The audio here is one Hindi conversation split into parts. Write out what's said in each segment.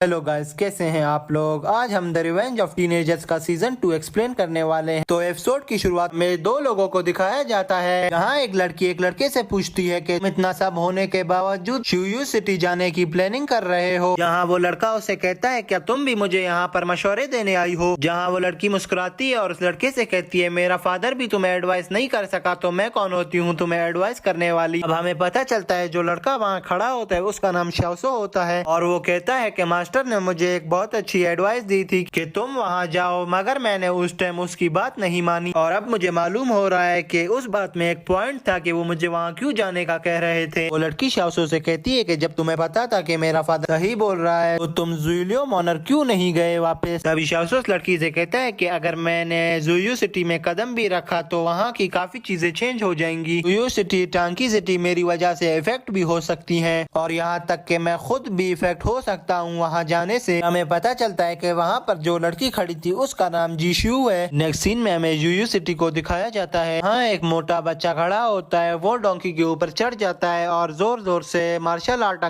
हेलो गाइस, कैसे हैं आप लोग। आज हम द रिवेंज ऑफ टीनेजर्स का सीजन 2 एक्सप्लेन करने वाले हैं। तो एपिसोड की शुरुआत में दो लोगों को दिखाया जाता है, जहां एक लड़की एक लड़के से पूछती है कि इतना सब होने के बावजूद शियुयू सिटी जाने की प्लानिंग कर रहे हो। जहां वो लड़का उसे कहता है क्या तुम भी मुझे यहाँ पर मशवरे देने आई हो। जहाँ वो लड़की मुस्कुराती है और उस लड़के से कहती है मेरा फादर भी तुम्हें एडवाइस नहीं कर सका तो मैं कौन होती हूँ तुम्हें एडवाइस करने वाली। अब हमें पता चलता है जो लड़का वहाँ खड़ा होता है उसका नाम शाओसो होता है और वो कहता है कि मास्टर ने मुझे एक बहुत अच्छी एडवाइस दी थी कि तुम वहां जाओ, मगर मैंने उस टाइम उसकी बात नहीं मानी और अब मुझे मालूम हो रहा है कि उस बात में एक पॉइंट था कि वो मुझे वहां क्यों जाने का कह रहे थे। वो लड़की शाओसो से कहती है कि जब तुम्हें पता था कि मेरा फादर सही बोल रहा है तो तुम जुइलियो मोनर क्यों नहीं गए वापस। तभी शाओसो उस लड़की से कहता है कि अगर मैंने जुइलियो सिटी में कदम भी रखा तो वहाँ की काफी चीजें चेंज हो जाएंगी। जुइलियो सिटी टांकी सिटी मेरी वजह से इफेक्ट भी हो सकती है और यहाँ तक कि मैं खुद भी इफेक्ट हो सकता हूँ वहाँ जाने से। हमें पता चलता है कि वहाँ पर जो लड़की खड़ी थी उसका नाम जीशू है। नेक्स्ट सीन में हमें जुइलियो सिटी को दिखाया जाता है। हाँ, एक मोटा बच्चा खड़ा होता है, वो डोंकी के ऊपर चढ़ जाता है और जोर जोर से मार्शल आर्ट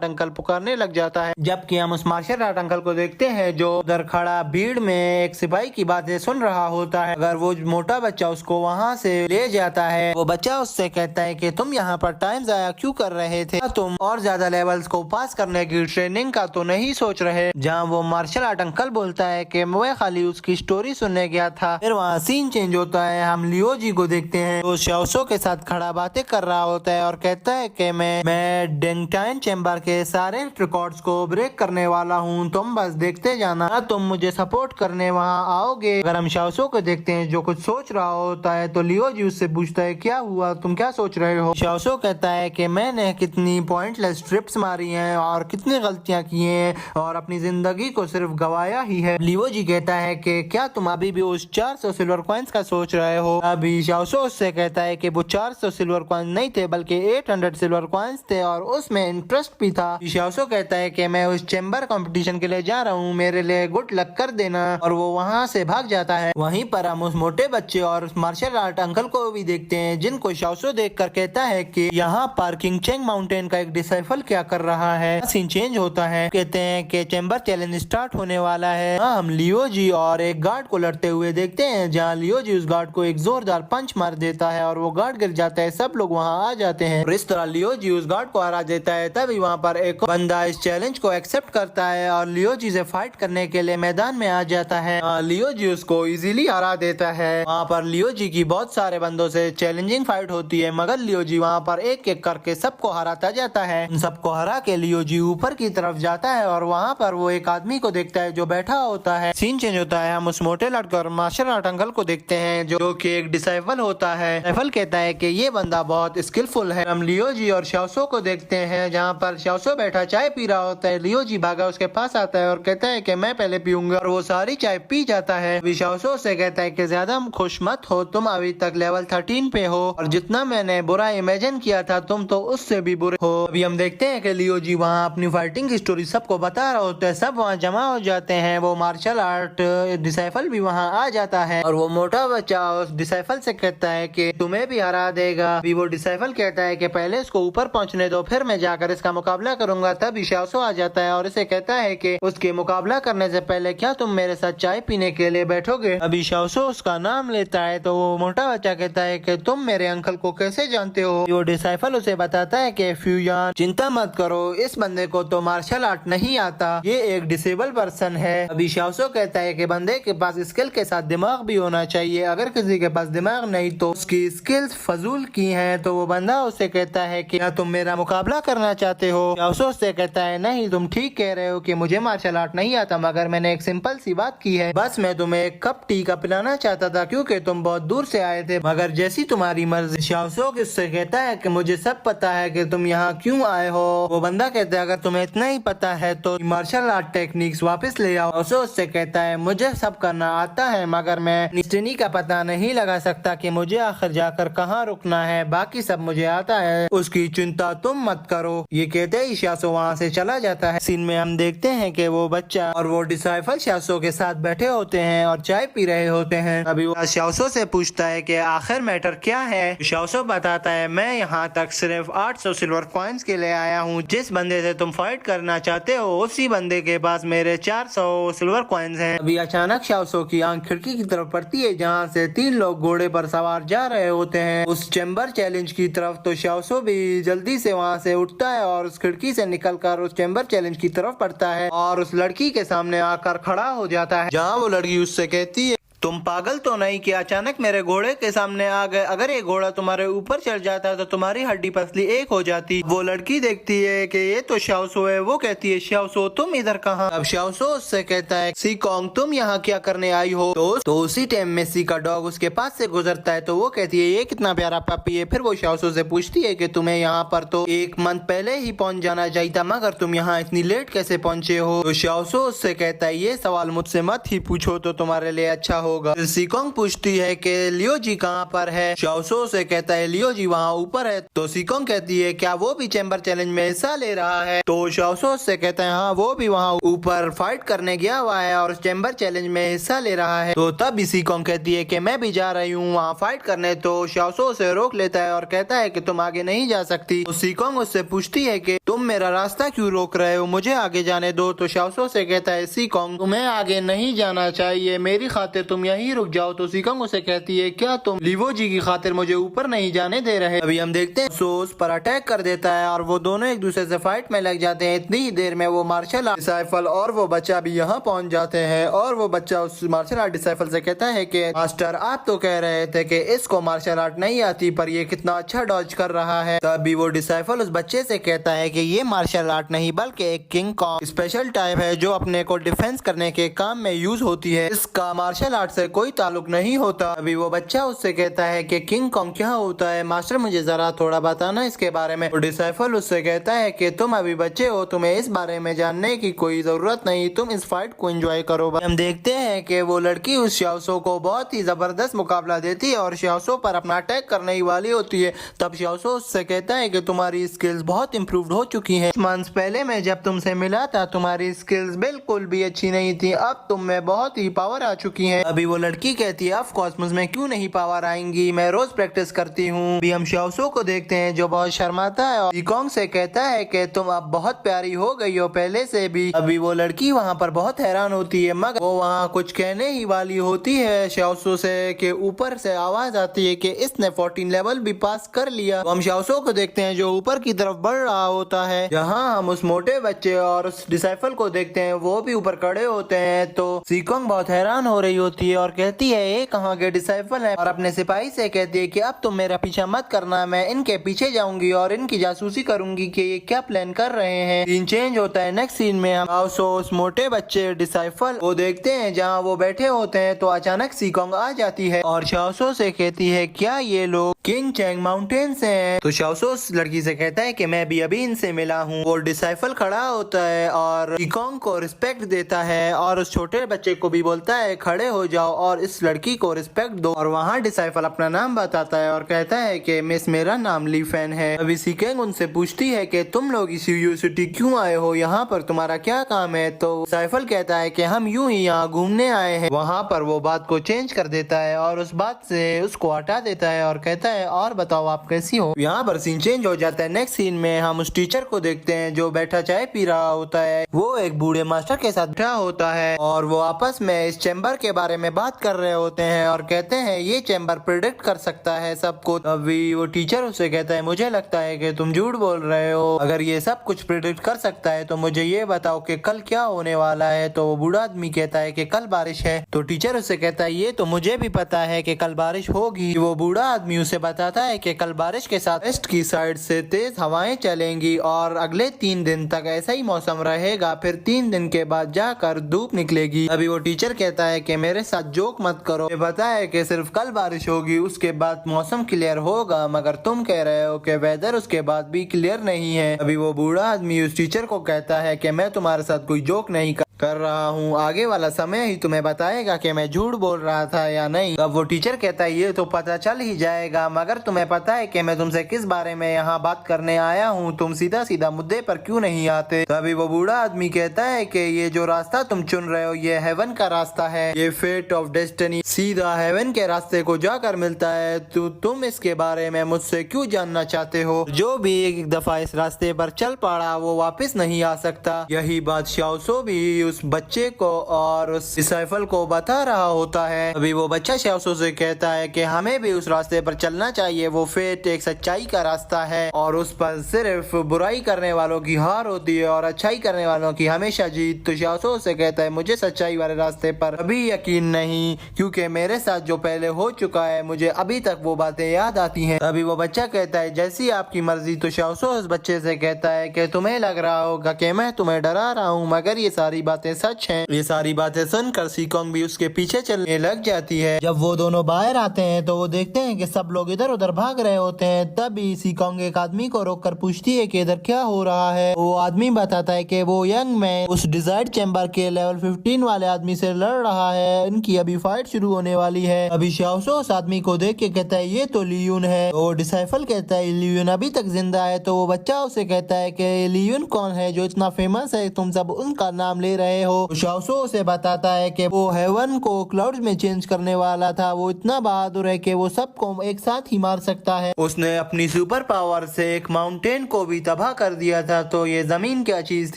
अंकल पुकारने लग जाता है। जबकि हम उस मार्शल आर्ट अंकल को देखते हैं जो उधर खड़ा भीड़ में एक सिपाही की बातें सुन रहा होता है। अगर वो मोटा बच्चा उसको वहाँ से ले जाता है, वो बच्चा उससे कहता है कि तुम यहाँ पर टाइम जाया क्यों कर रहे थे, तुम और ज्यादा लेवल्स को पास करने की ट्रेनिंग का तो नहीं सोच रहे। जहाँ वो मार्शल आर्ट अंकल बोलता है कि मैं खाली उसकी स्टोरी सुनने गया था। फिर वहाँ सीन चेंज होता है, हम लियो जी को देखते हैं। वो शाओसो के साथ खड़ा बातें कर रहा होता है और कहता है कि मैं डेंगटाइन चैम्बर के सारे रिकॉर्ड्स को ब्रेक करने वाला हूँ, तुम बस देखते जाना, तुम मुझे सपोर्ट करने वहाँ आओगे। अगर हम शाओसो को देखते हैं जो कुछ सोच रहा होता है तो लियो जी उससे पूछता है क्या हुआ, तुम क्या सोच रहे हो। शाओसो कहता है कि मैंने कितनी पॉइंटलेस ट्रिप्स मारी हैं और कितनी गलतियां की हैं और अपनी जिंदगी को सिर्फ गवाया ही है। लियो जी कहता है कि क्या तुम अभी भी उस 400 सिल्वर कॉइंस का सोच रहे हो। अभी शाओसो उससे कहता है कि वो 400 सिल्वर कॉइन नहीं थे बल्कि 800 सिल्वर कॉइंस थे और उसमें इंटरेस्ट भी था। शाओसो कहता है कि मैं उस चैम्बर कंपटीशन के लिए जा रहा हूँ, मेरे लिए गुड लक कर देना, और वो वहाँ से भाग जाता है। वहीं पर हम उस मोटे बच्चे और मार्शल आर्ट अंकल को भी देखते हैं जिनको शाओसो देख कर कहता है कि यहाँ पर किंग चेंग माउंटेन का एक डिसाइफल क्या कर रहा है। सीन चेंज होता है, कहते हैं कि चैम्बर चैलेंज स्टार्ट होने वाला है। हम लियो जी और एक गार्ड को लड़ते हुए देखते हैं, जहाँ लियो जी उस गार्ड को एक जोरदार पंच मार देता है और वो गार्ड गिर जाता है। सब लोग वहाँ आ जाते हैं और इस तरह लियो जी उस गार्ड को हरा देता है। तभी वहाँ पर एक बंदा इस चैलेंज को एक्सेप्ट करता है और लियो जी से फाइट करने के लिए मैदान में आ जाता है। लियो जी उसको इजीली हरा देता है। वहाँ पर लियो जी की बहुत सारे बंदों से चैलेंजिंग फाइट होती है, मगर लियो जी वहाँ पर एक एक करके सबको हराता जाता है। उन सबको हरा के लियो जी ऊपर की तरफ जाता है और वहाँ पर वो एक आदमी को देखता है जो बैठा होता है। सीन चेंज होता है, हम उस मोटे लड़के और मार्शल आर्ट अंकल को देखते हैं जो कि एक डिसाइपल होता है। डिसाइपल कहता है कि ये बंदा बहुत स्किलफुल है। हम लियो जी और शाओसो को देखते हैं, जहाँ पर शाओसो बैठा चाय पी रहा होता है। लियो जी भागा उसके पास आता है और कहता है कि मैं पहले पीऊंगा, और वो सारी चाय पी जाता है। अभी शाओसो से कहता है कि ज्यादा खुश मत हो, तुम अभी तक लेवल 13 पे हो और जितना मैंने बुरा इमेजिन किया था तुम तो उससे भी बुरे हो। अभी हम देखते हैं कि लियो जी वहाँ अपनी फाइटिंग की स्टोरी सबको बता रहा होता है। सब वहाँ जमा हो जाते हैं। वो मार्शल आर्ट डिसाइपल भी वहाँ आ जाता है और वो मोटा बच्चा उस डिसाइपल से कहता है कि तुम्हें भी हरा देगा। अभी वो डिसाइपल कहता है कि पहले इसको ऊपर पहुँचने दो, फिर मैं जाकर इसका मुकाबला करूंगा। तभी शाओसो आ जाता है और इसे कहता है कि उसके मुकाबला करने से पहले क्या तुम मेरे साथ चाय पीने के लिए बैठोगे। अभी शाओसो उसका नाम लेता है तो वो मोटा बच्चा कहता है कि तुम मेरे अंकल को कैसे जानते हो। वो डिसाइपल उसे बताता है कि फ्यूयान चिंता मत करो, इस बंदे को तो मार्शल आर्ट नहीं आता, ये एक डिसेबल पर्सन है। अभी शाओसो कहता है कि बंदे के पास स्किल के साथ दिमाग भी होना चाहिए, अगर किसी के पास दिमाग नहीं तो उसकी स्किल्स फजूल की हैं। तो वो बंदा उसे कहता है कि क्या तुम मेरा मुकाबला करना चाहते हो। शाओसो उससे कहता है नहीं, तुम ठीक कह रहे हो कि मुझे मार्शल आर्ट नहीं आता, मगर मैंने एक सिंपल सी बात की है, बस मैं तुम्हें एक कप टी का पिलाना चाहता था क्योंकि तुम बहुत दूर से आए थे, मगर जैसी तुम्हारी मर्जी। शाओसो उससे कहता है कि मुझे सब पता है कि तुम यहाँ क्यों आए हो। वो बंदा कहता है अगर तुम्हें इतना ही पता है तो मार्शल आर्ट टेक्निक्स वापस ले आओ। उससे कहता है मुझे सब करना आता है, मगर मैं निश्चिनी का पता नहीं लगा सकता कि मुझे आखिर जाकर कहाँ रुकना है, बाकी सब मुझे आता है, उसकी चिंता तुम मत करो। ये कहते ही शाओसो वहाँ से चला जाता है। सीन में हम देखते हैं कि वो बच्चा और वो डिसाइपल शाओसो के साथ बैठे होते हैं और चाय पी रहे होते हैं। अभी वो शाओसो से पूछता है कि आखिर मैटर क्या है। शाओसो बताता है मैं यहाँ तक सिर्फ 800 सिल्वर कॉइंस के लिए आया हूँ, जिस बंदे से तुम फाइट करना चाहते हो उसी बंदे के पास मेरे 400 सिल्वर कॉइन्स हैं। अभी अचानक शाओसो की आंख खिड़की की तरफ पड़ती है जहाँ से 3 लोग घोड़े पर सवार जा रहे होते हैं उस चैम्बर चैलेंज की तरफ। तो शाओसो भी जल्दी से वहाँ से उठता है और उस खिड़की से निकलकर उस चैम्बर चैलेंज की तरफ पड़ता है और उस लड़की के सामने आकर खड़ा हो जाता है, जहाँ वो लड़की उससे कहती है तुम पागल तो नहीं कि अचानक मेरे घोड़े के सामने आ गए। अगर ये घोड़ा तुम्हारे ऊपर चढ़ जाता तो तुम्हारी हड्डी पसली एक हो जाती। वो लड़की देखती है कि ये तो शाओसो है। वो कहती है शाओसो तुम इधर कहाँ? अब शाओसो उससे कहता है सी कॉन्ग तुम यहाँ क्या करने आई हो? तो उसी टाइम में सी का डॉग उसके पास से गुजरता है। तो वो कहती है ये कितना प्यारा पपी है। फिर वो शाओसो से पूछती है कि तुम्हें यहाँ पर तो 1 मंथ पहले ही पहुँच जाना चाहिए था, मगर तुम यहाँ इतनी लेट कैसे पहुँचे हो? तो शाओसो उससे कहता है ये सवाल मुझसे मत ही पूछो तो तुम्हारे लिए अच्छा होगा। सीकोंग पूछती है कि लियो जी कहाँ पर है? शाओसो से कहता है लियो जी वहाँ ऊपर है। तो सीकोंग कहती है क्या वो भी चैम्बर चैलेंज में हिस्सा ले रहा है? तो शाओसो से कहता है हाँ वो भी वहाँ ऊपर फाइट करने गया हुआ है और चैम्बर चैलेंज में हिस्सा ले रहा है। तो तब सीकोंग कहती है कि मैं भी जा रही हूँ वहाँ फाइट करने। तो शाओसो उसे रोक लेता है और कहता है कि तुम आगे नहीं जा सकती। तो सीकोंग उससे पूछती है कि तुम मेरा रास्ता क्यों रोक रहे हो, मुझे आगे जाने दो। तो शाओसो से कहता है सीकोंग तुम्हें आगे नहीं जाना चाहिए, मेरी खातिर तुम यहीं रुक जाओ। तो सीकोंग उसे कहती है क्या तुम लिवो जी की खातिर मुझे ऊपर नहीं जाने दे रहे? अभी हम देखते हैं सोस पर अटैक कर देता है और वो दोनों एक दूसरे से फाइट में लग जाते हैं। इतनी ही देर में वो मार्शल आर्ट डिसाइफल और वो बच्चा भी यहाँ पहुँच जाते हैं और वो बच्चा उस मार्शल आर्ट डिसाइफल से कहता है कि मास्टर आप तो कह रहे थे कि इसको मार्शल आर्ट नहीं आती, पर ये कितना अच्छा डॉज कर रहा है। तभी वो डिसाइफल उस बच्चे से कहता है कि ये मार्शल आर्ट नहीं बल्कि एक किंग कॉन्ग स्पेशल टाइप है जो अपने को डिफेंस करने के काम में यूज होती है, इसका मार्शल आर्ट से कोई ताल्लुक नहीं होता। अभी वो बच्चा उससे कहता है कि किंग कॉन्ग क्या होता है मास्टर, मुझे जरा थोड़ा बताना इसके बारे में। तो डिसाइफल उससे कहता है कि तुम अभी बच्चे हो, तुम्हें इस बारे में जानने की कोई जरूरत नहीं, तुम इस फाइट को एंजॉय करो। हम देखते हैं कि वो लड़की उस शाओसो को बहुत ही जबरदस्त मुकाबला देती है और शाओसो पर अपना अटैक करने ही वाली होती है। तब शाओसो उससे कहता है कि तुम्हारी स्किल्स बहुत इम्प्रूव्ड हो चुकी हैं। मंथ्स पहले मैं जब तुमसे मिला था तुम्हारी स्किल्स बिल्कुल भी अच्छी नहीं थी, अब तुम में बहुत ही पावर आ चुकी है। अभी वो लड़की कहती है ऑफ कोर्स मुझमें क्यों नहीं पावर आएंगी, मैं रोज प्रैक्टिस करती हूँ। अभी हम शाओसो को देखते हैं जो बहुत शर्माता है और सीकोंग से कहता है कि तुम अब बहुत प्यारी हो गई हो पहले से भी। अभी वो लड़की वहाँ पर बहुत हैरान होती है, मगर वो वहाँ कुछ कहने ही वाली होती है शाओसो से कि ऊपर से आवाज आती है कि इसने 14 लेवल भी पास कर लिया। तो हम शाओसो को देखते हैं जो ऊपर की तरफ बढ़ रहा होता है, जहाँ हम उस मोटे बच्चे और उस डिसाइफल को देखते हैं, वो भी ऊपर खड़े होते हैं। तो सीकोंग बहुत हैरान हो रही होती है और कहती है ये कहाँ के डिसाइफल है, और अपने सिपाही से कहती है कि अब तुम मेरा पीछा मत करना, मैं इनके पीछे जाऊंगी और इनकी जासूसी करूंगी कि ये क्या प्लान कर रहे हैं। सीन चेंज होता है। नेक्स्ट सीन में हम उस मोटे बच्चे डिसाइफल वो देखते हैं जहाँ वो बैठे होते हैं। तो अचानक सीकोंग आ जाती है और शाओसो से कहती है क्या ये लोग किंग चैंग माउंटेन से हैं? तो शाओसो उस लड़की से कहता है कि मैं भी अभी इनसे मिला हूँ। वो डिसाइफल खड़ा होता है और सीकोंग को रिस्पेक्ट देता है और उस छोटे बच्चे को भी बोलता है खड़े हो जाओ और इस लड़की को रिस्पेक्ट दो। और वहाँ डिसाइफल अपना नाम बताता है और कहता है कि मिस मेरा नाम ली फैन है। अभी सीकोंग उनसे पूछती है कि तुम लोग इस यूनिवर्सिटी क्यों आए हो, यहाँ पर तुम्हारा क्या काम है? तो डिसाइफल कहता है कि हम यूं ही यहाँ घूमने आए हैं। वहाँ पर वो बात को चेंज कर देता है और उस बात से उसको हटा देता है और कहता है और बताओ आप कैसी हो। यहाँ पर सीन चेंज हो जाता है। नेक्स्ट सीन में हम उस टीचर को देखते हैं जो बैठा चाय पी रहा होता है। वो एक बूढ़े मास्टर के साथ बैठा होता है और वो आपस में इस चैम्बर के बारे में बात कर रहे होते हैं और कहते हैं ये चैम्बर प्रिडिक्ट कर सकता है सबको। अभी वो टीचर उससे कहता है मुझे लगता है कि तुम झूठ बोल रहे हो, अगर ये सब कुछ प्रिडिक्ट कर सकता है तो मुझे ये बताओ कि कल क्या होने वाला है। तो वो बूढ़ा आदमी कहता है कि कल बारिश है। तो टीचर उससे कहता है ये तो मुझे भी पता है कि कल बारिश होगी। वो बूढ़ा आदमी उसे बताता है कि कल बारिश के साथ वेस्ट की साइड से तेज हवाएं चलेंगी और अगले 3 दिन तक ऐसा ही मौसम रहेगा, फिर 3 दिन के बाद जाकर धूप निकलेगी। अभी वो टीचर कहता है कि मेरे साथ जोक मत करो, ये पता है कि सिर्फ कल बारिश होगी उसके बाद मौसम क्लियर होगा, मगर तुम कह रहे हो कि वेदर उसके बाद भी क्लियर नहीं है। अभी वो बूढ़ा आदमी उस टीचर को कहता है कि मैं तुम्हारे साथ कोई जोक नहीं कर कर रहा हूँ, आगे वाला समय ही तुम्हें बताएगा कि मैं झूठ बोल रहा था या नहीं। अब वो टीचर कहता है ये तो पता चल ही जाएगा, मगर तुम्हें पता है कि मैं तुमसे किस बारे में यहाँ बात करने आया हूँ, तुम सीधा सीधा मुद्दे पर क्यों नहीं आते। तभी वो बूढ़ा आदमी कहता है कि ये जो रास्ता तुम चुन रहे हो ये हेवन का रास्ता है, ये फेट ऑफ डेस्टिनी सीधा हेवन के रास्ते को जाकर मिलता है, तो तुम इसके बारे में मुझसे क्यों जानना चाहते हो। जो भी एक दफा इस रास्ते पर चल पड़ा वो वापस नहीं आ सकता। यही बात शाओसो भी उस बच्चे को और उस डिसाइपल को बता रहा होता है। अभी वो बच्चा शाओसो से कहता है कि हमें भी उस रास्ते पर चलना चाहिए, वो फेट एक सच्चाई का रास्ता है और उस पर सिर्फ बुराई करने वालों की हार होती है और अच्छाई करने वालों की हमेशा जीत। तो शाओसो से कहता है मुझे सच्चाई वाले रास्ते पर अभी यकीन नहीं, क्योंकि मेरे साथ जो पहले हो चुका है मुझे अभी तक वो बातें याद आती हैं। अभी वो बच्चा कहता है जैसी आपकी मर्जी। तो शाओसो उस बच्चे से कहता है कि तुम्हें लग रहा होगा कि मैं तुम्हें डरा रहा हूँ, मगर ये सारी बातें सच हैं। ये सारी बातें सुनकर सीकोंग भी उसके पीछे चलने लग जाती है। जब वो दोनों बाहर आते हैं तो वो देखते हैं कि सब लोग इधर उधर भाग रहे होते हैं। तभी सीकोंग एक आदमी को रोककर पूछती है कि इधर क्या हो रहा है। वो आदमी बताता है कि वो यंग मैन उस डिजायर्ड चैम्बर के लेवल 15 वाले आदमी से लड़ रहा है, इनकी अभी फाइट शुरू होने वाली है। अभी शाओसो उस आदमी को देख के कहता है ये तो लियून है। वो डिसाइपल कहता है लियून अभी तक जिंदा है। तो वो बच्चा उसे कहता है कि लियून कौन है जो इतना फेमस है, तुम सब उनका नाम ले रहे हो। शाओसो उसे बताता है कि वो हेवन को क्लाउड्स में चेंज करने वाला था, वो इतना बहादुर है कि वो सबको एक साथ ही मार सकता है। उसने अपनी सुपर पावर से एक माउंटेन को भी तबाह कर दिया था, तो ये जमीन क्या चीज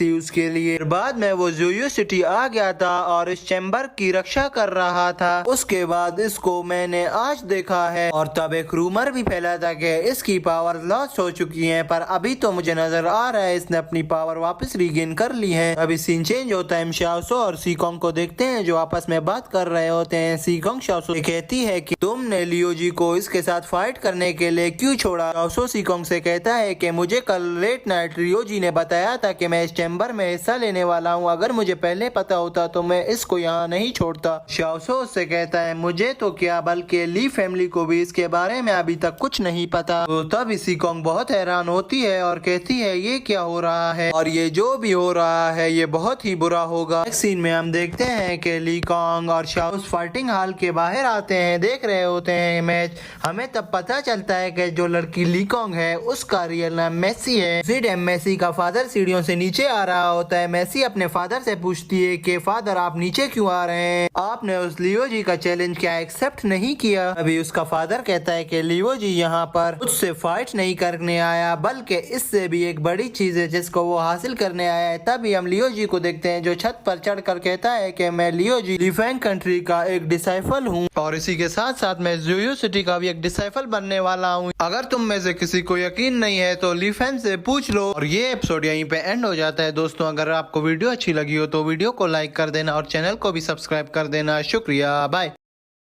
थी उसके लिए। बाद में वो ज़ोयू सिटी आ गया था और इस चैम्बर की रक्षा कर रहा था। उसके बाद इसको मैंने आज देखा है और तब एक रूमर भी फैला था कि इसकी पावर लॉस हो चुकी है, पर अभी तो मुझे नजर आ रहा है इसने अपनी पावर वापस रीगेन कर ली है। अभी सीन चेंज होता है, शाओसो और सीकोंग को देखते हैं जो आपस में बात कर रहे होते हैं। सीकोंग शाओसो से कहती है कि तुमने लियोजी को इसके साथ फाइट करने के लिए क्यों छोड़ा। शाओसो सीकोंग से कहता है कि मुझे कल लेट नाइट लियोजी ने बताया था कि मैं इस चैम्बर में हिस्सा लेने वाला हूँ, अगर मुझे पहले पता होता तो मैं इसको यहाँ नहीं छोड़ता। शाओसो से कहता है मुझे तो क्या बल्कि ली फैमिली को भी इसके बारे में अभी तक कुछ नहीं पता। तो तब सीकोंग बहुत हैरान होती है और कहती है ये क्या हो रहा है और ये जो भी हो रहा है ये बहुत ही बुरा होगा। नेक्स्ट सीन में हम देखते हैं कि ली कॉन्ग और शाओ फाइटिंग हॉल के बाहर आते हैं, देख रहे होते हैं मैच। हमें तब पता चलता है कि जो लड़की ली कॉन्ग है उसका रियल नाम मेसी है। फिर मेसी का फादर सीढ़ियों से नीचे आ रहा होता है। मेसी अपने फादर से पूछती है कि फादर आप नीचे क्यों आ रहे हैं, आपने उस लियो जी का चैलेंज क्या एक्सेप्ट नहीं किया। अभी उसका फादर कहता है कि लियो जी यहाँ पर उससे फाइट नहीं करने आया, बल्कि इससे भी एक बड़ी चीज है जिसको वो हासिल करने आया है। तभी हम लियो जी को देखते हैं जो छत पर चढ़कर कहता है कि मैं लियो जी लिफेंग कंट्री का एक डिसाइपल हूँ और इसी के साथ साथ मैं ज़ोयू सिटी का भी एक डिसाइपल बनने वाला हूँ। अगर तुम में से किसी को यकीन नहीं है तो लिफेंग से पूछ लो। और ये एपिसोड यहीं पे एंड हो जाता है। दोस्तों अगर आपको वीडियो अच्छी लगी हो तो वीडियो को लाइक कर देना और चैनल को भी सब्सक्राइब कर देना। शुक्रिया, बाय।